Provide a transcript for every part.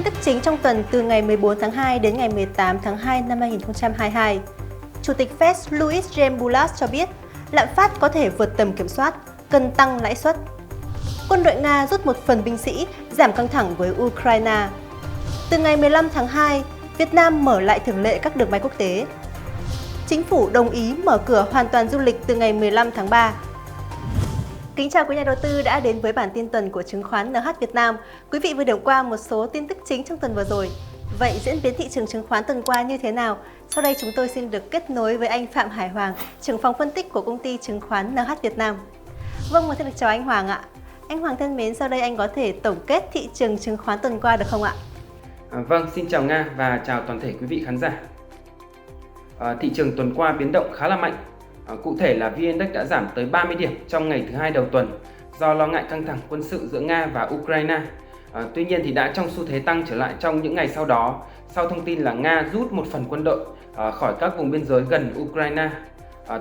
Tin tức chính trong tuần từ ngày 14 tháng 2 đến ngày 18 tháng 2 năm 2022. Chủ tịch Fed Louis James Bullard cho biết lạm phát có thể vượt tầm kiểm soát, cần tăng lãi suất. Quân đội Nga rút một phần binh sĩ, giảm căng thẳng với Ukraine. Từ ngày 15 tháng 2, Việt Nam mở lại thường lệ các đường bay quốc tế. Chính phủ đồng ý mở cửa hoàn toàn du lịch từ ngày 15 tháng 3. Kính chào quý nhà đầu tư đã đến với bản tin tuần của chứng khoán NH Việt Nam. Quý vị vừa điểm qua một số tin tức chính trong tuần vừa rồi. Vậy diễn biến thị trường chứng khoán tuần qua như thế nào? Sau đây chúng tôi xin được kết nối với anh Phạm Hải Hoàng, trưởng phòng phân tích của công ty chứng khoán NH Việt Nam. Vâng, xin được chào anh Hoàng ạ. Anh Hoàng thân mến, sau đây anh có thể tổng kết thị trường chứng khoán tuần qua được không ạ? Vâng, xin chào Nga và chào toàn thể quý vị khán giả. Thị trường tuần qua biến động khá là mạnh. Cụ thể là VN Index đã giảm tới 30 điểm trong ngày thứ hai đầu tuần do lo ngại căng thẳng quân sự giữa Nga và Ukraine. Tuy nhiên thì đã trong xu thế tăng trở lại trong những ngày sau đó, sau thông tin là Nga rút một phần quân đội khỏi các vùng biên giới gần Ukraine.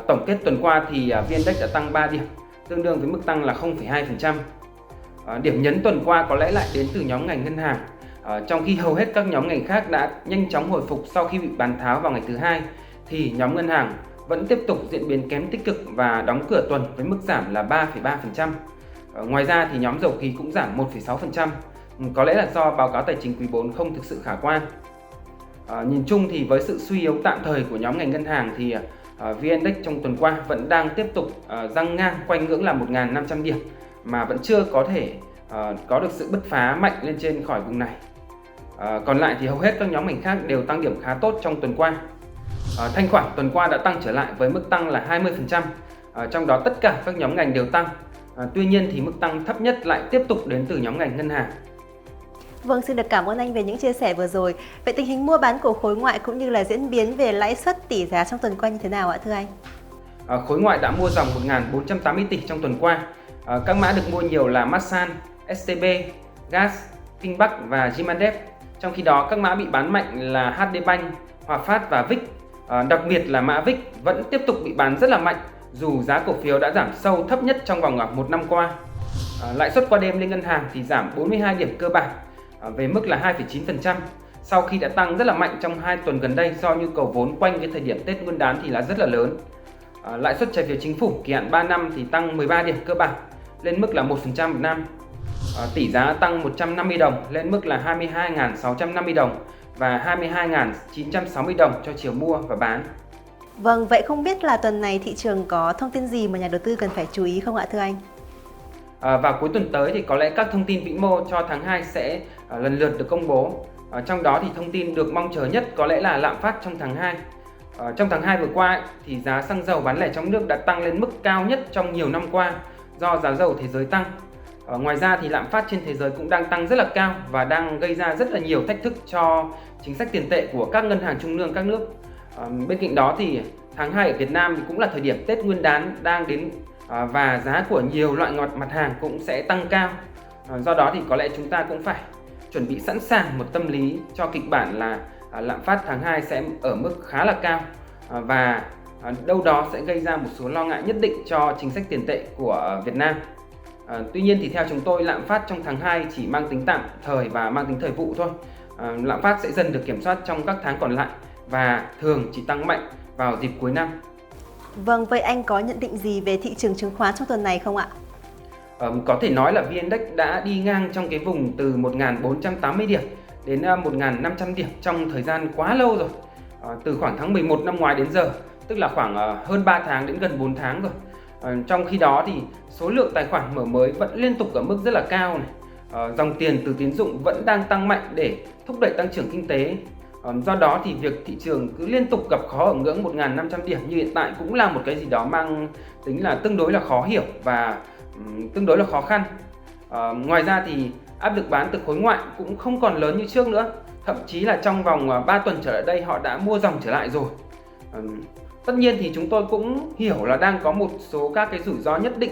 Tổng kết tuần qua thì VN Index đã tăng 3 điểm, tương đương với mức tăng là 0,2%. Điểm nhấn tuần qua có lẽ lại đến từ nhóm ngành ngân hàng. Trong khi hầu hết các nhóm ngành khác đã nhanh chóng hồi phục sau khi bị bán tháo vào ngày thứ hai, thì nhóm ngân hàng vẫn tiếp tục diễn biến kém tích cực và đóng cửa tuần với mức giảm là 3,3%. Ngoài ra thì nhóm dầu khí cũng giảm 1,6%, có lẽ là do báo cáo tài chính quý 4 không thực sự khả quan. Nhìn chung thì với sự suy yếu tạm thời của nhóm ngành ngân hàng thì VN Index trong tuần qua vẫn đang tiếp tục giăng ngang quanh ngưỡng là 1.500 điểm mà vẫn chưa có thể có được sự bứt phá mạnh lên trên khỏi vùng này. Còn lại thì hầu hết các nhóm ngành khác đều tăng điểm khá tốt trong tuần qua. Thanh khoản tuần qua đã tăng trở lại với mức tăng là 20%, trong đó tất cả các nhóm ngành đều tăng. Tuy nhiên thì mức tăng thấp nhất lại tiếp tục đến từ nhóm ngành ngân hàng. Vâng, xin được cảm ơn anh về những chia sẻ vừa rồi. Vậy tình hình mua bán của khối ngoại cũng như là diễn biến về lãi suất tỷ giá trong tuần qua như thế nào ạ thưa anh? Khối ngoại đã mua dòng 1.480 tỷ trong tuần qua. Các mã được mua nhiều là Masan, STB, Gas, Kinh Bắc và Zimadev. Trong khi đó các mã bị bán mạnh là HD Bank, Hòa Phát và VIX. Đặc biệt là mã VIX vẫn tiếp tục bị bán rất là mạnh dù giá cổ phiếu đã giảm sâu thấp nhất trong vòng 1 năm qua. Lãi suất qua đêm lên ngân hàng thì giảm 42 điểm cơ bản về mức là 2,9% sau khi đã tăng rất là mạnh trong 2 tuần gần đây do nhu cầu vốn quanh cái thời điểm Tết Nguyên đán thì là rất là lớn. Lãi suất trái phiếu chính phủ kỳ hạn 3 năm thì tăng 13 điểm cơ bản lên mức là 1% một năm. Tỷ giá tăng 150 đồng lên mức là 22.650 đồng và 22.960 đồng cho chiều mua và bán. Vâng, vậy không biết là tuần này thị trường có thông tin gì mà nhà đầu tư cần phải chú ý không ạ thưa anh? Vào cuối tuần tới thì có lẽ các thông tin vĩ mô cho tháng 2 sẽ lần lượt được công bố. Trong đó thì thông tin được mong chờ nhất có lẽ là lạm phát trong tháng 2. Trong tháng 2 vừa qua thì giá xăng dầu bán lẻ trong nước đã tăng lên mức cao nhất trong nhiều năm qua do giá dầu thế giới tăng. Ngoài ra thì lạm phát trên thế giới cũng đang tăng rất là cao và đang gây ra rất là nhiều thách thức cho chính sách tiền tệ của các ngân hàng trung ương các nước. Bên cạnh đó thì tháng 2 ở Việt Nam thì cũng là thời điểm Tết Nguyên đán đang đến và giá của nhiều loại mặt hàng cũng sẽ tăng cao. Do đó thì có lẽ chúng ta cũng phải chuẩn bị sẵn sàng một tâm lý cho kịch bản là lạm phát tháng 2 sẽ ở mức khá là cao và đâu đó sẽ gây ra một số lo ngại nhất định cho chính sách tiền tệ của Việt Nam. Tuy nhiên thì theo chúng tôi lạm phát trong tháng 2 chỉ mang tính tạm thời và mang tính thời vụ thôi. Lạm phát sẽ dần được kiểm soát trong các tháng còn lại và thường chỉ tăng mạnh vào dịp cuối năm. Vâng, vậy anh có nhận định gì về thị trường chứng khoán trong tuần này không ạ? Có thể nói là VN Index đã đi ngang trong cái vùng từ 1.480 điểm đến 1.500 điểm trong thời gian quá lâu rồi. Từ khoảng tháng 11 năm ngoái đến giờ, tức là khoảng hơn 3 tháng đến gần 4 tháng rồi. Trong khi đó thì số lượng tài khoản mở mới vẫn liên tục ở mức rất là cao này. Dòng tiền từ tín dụng vẫn đang tăng mạnh để thúc đẩy tăng trưởng kinh tế. Do đó thì việc thị trường cứ liên tục gặp khó ở ngưỡng 1.500 điểm như hiện tại cũng là một cái gì đó mang tính là tương đối là khó hiểu và tương đối là khó khăn. Ngoài ra thì áp lực bán từ khối ngoại cũng không còn lớn như trước nữa. Thậm chí là trong vòng 3 tuần trở lại đây họ đã mua dòng trở lại rồi. Tất nhiên thì chúng tôi cũng hiểu là đang có một số các cái rủi ro nhất định,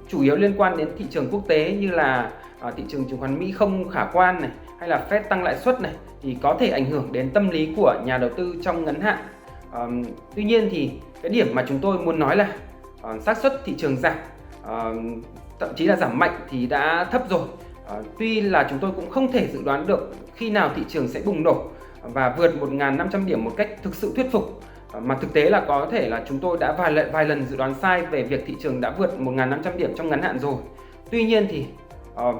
chủ yếu liên quan đến thị trường quốc tế như là thị trường chứng khoán Mỹ không khả quan này, hay là Fed tăng lãi suất này thì có thể ảnh hưởng đến tâm lý của nhà đầu tư trong ngắn hạn. Tuy nhiên thì cái điểm mà chúng tôi muốn nói là xác suất thị trường giảm, thậm chí là giảm mạnh thì đã thấp rồi. Tuy là chúng tôi cũng không thể dự đoán được khi nào thị trường sẽ bùng nổ và vượt 1.500 điểm một cách thực sự thuyết phục, mà thực tế là có thể là chúng tôi đã vài lần dự đoán sai về việc thị trường đã vượt 1.500 điểm trong ngắn hạn rồi. Tuy nhiên thì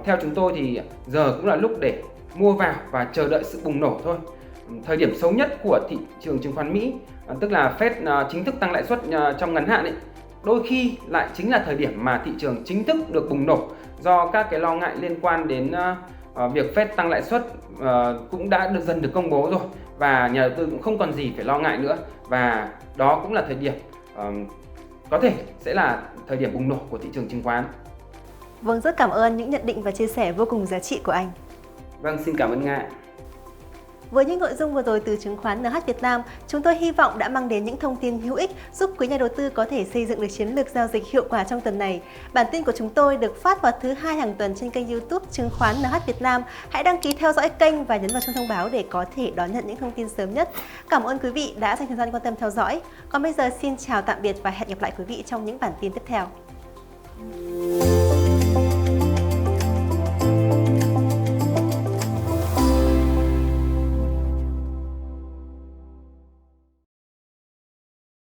theo chúng tôi thì giờ cũng là lúc để mua vào và chờ đợi sự bùng nổ thôi. Thời điểm xấu nhất của thị trường chứng khoán Mỹ, tức là Fed chính thức tăng lãi suất trong ngắn hạn đôi khi lại chính là thời điểm mà thị trường chính thức được bùng nổ, do các cái lo ngại liên quan đến việc Fed tăng lãi suất cũng đã dần được công bố rồi, và nhà đầu tư cũng không còn gì phải lo ngại nữa, và đó cũng là thời điểm có thể sẽ là thời điểm bùng nổ của thị trường chứng khoán. Vâng, rất cảm ơn những nhận định và chia sẻ vô cùng giá trị của anh. Vâng, xin cảm ơn Nga. Với những nội dung vừa rồi từ chứng khoán NH Việt Nam, chúng tôi hy vọng đã mang đến những thông tin hữu ích giúp quý nhà đầu tư có thể xây dựng được chiến lược giao dịch hiệu quả trong tuần này. Bản tin của chúng tôi được phát vào thứ 2 hàng tuần trên kênh YouTube Chứng khoán NH Việt Nam. Hãy đăng ký theo dõi kênh và nhấn vào chuông thông báo để có thể đón nhận những thông tin sớm nhất. Cảm ơn quý vị đã dành thời gian quan tâm theo dõi. Còn bây giờ xin chào tạm biệt và hẹn gặp lại quý vị trong những bản tin tiếp theo.